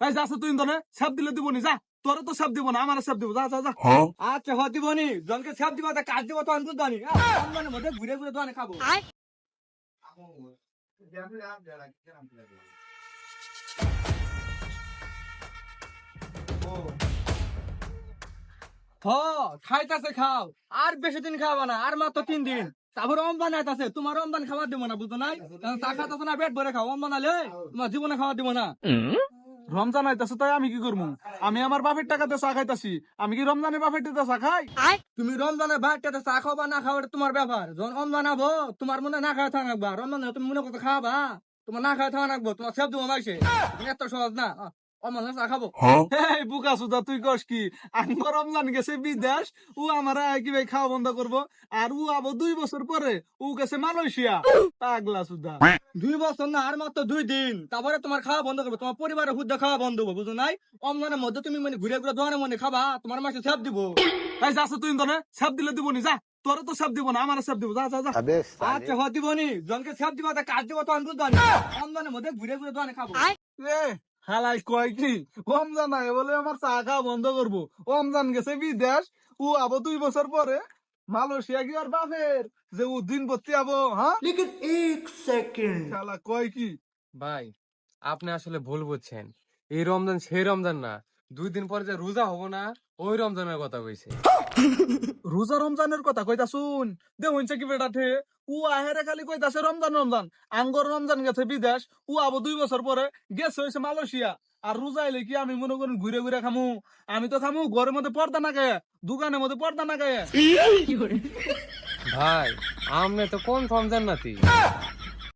এই যাচ্ছে তুই তো সাপ দিলে দিব নি যা, তোর তো সাপ দিব না, আমার সাপ দিব, যা যা যা। আচ্ছা হ দিব নি, জনকে সাপ দিব তা কাজ দিব তো আনবো জানি মানে মধ্যে ঘুরে ঘুরে দোকানে খাবো। হ খাইতাছে খাও, আর বেশি দিন খাওয়া না, আর মাত্র 3 দিন, তারপর রমজান আইতাছে, তোমার রমজান খাবার দিব না বুঝছো নাই, চা খাইতাছে না পেট ভরে খাও, রমজান আলে তোমার জীবনে খাবার দিব না। রমজান আইতাছে তাই আমি কি করবো? আমি আমার বাপের টাকাতে চা খাইতাছি, আমি কি রমজানের বাপের টাকা চা খাই? তুমি রমজানের ভাতটাতে চা খাও বা না খাও এটা তোমার ব্যাপার, যখন রমজান আবো তোমার মনে না খাওয়া থাকা রাখবা, রমজান তুমি মনে করতে খাওয়াবা, তোমার না খাওয়া থাকা রাখবো, তোমার সেব দিব মাইছে, এত সহজ না রমজান চা খাবো। এই বুকা সুদা তুই কস কি? আমার রমজান গেছে বিদেশ, ও আমার কি ভাই খাওয়া বন্ধ করবো, আর ও আবার 2 বছর পরে ও গেছে মালয়েশিয়া। পাগলা সুদা। 2 বছর না, আর মাত্র 2 দিন, তারপরে তোমার খাওয়া বন্ধ করবো, তোমার পরিবারের হুদ্দা খাওয়া বন্ধ হবো বুঝো নাই, রমজানের মধ্যে তুমি মানে ঘুরে ঘুরে দোকানে মনে খাবা, তোমার মাসে সেব দিব। এই যাচ্ছে তুই তো সাপ দিলে দিব নি যা, তোর তো সাপ দিব না, আমার সাপ দিব, যা যা যা। আচ্ছা হ দিব নি, জনকে সেব দিব তা কাজ দিব তো আনবো জানি, রমজানের মধ্যে ঘুরে ঘুরে দোকানে খাবো। এ হালাই কয় কি রমজান আয় বলে আমার চা খাওয়া বন্ধ করবো? রমজান গেছে বিদেশ, ও আবার 2 বছর পরে মালয়েশিয়া গিয়ে আর বাপের যে ও দিন ভর্তি আবো, হ্যাঁ শালা কয় কি? ভাই আপনি আসলে ভুল বুঝছেন, এই রমজান সেই রমজান না, 2 দিন পরে যে রোজা হবো না, ওই রমজানের কথা কইছে। রোজা রমজানের কথা কইতা শুন দে হইছে কি বেটাতে, ও আহেরে খালি কইতাছে রমজান রমজান, আঙ্গর রমজান গেছে বিদেশ, ও আবার 2 বছর পরে গেছে হয়েছে মালয়েশিয়া। আর রোজা এলে কি আমি মনে করেন ঘুরে ঘুরে খামু? আমি তো খামু ঘরের মধ্যে পর্দা না গায়ে, দোকানের মধ্যে পর্দা না গায়ে। ভাই আমনে তো কোন রমজান নাতি,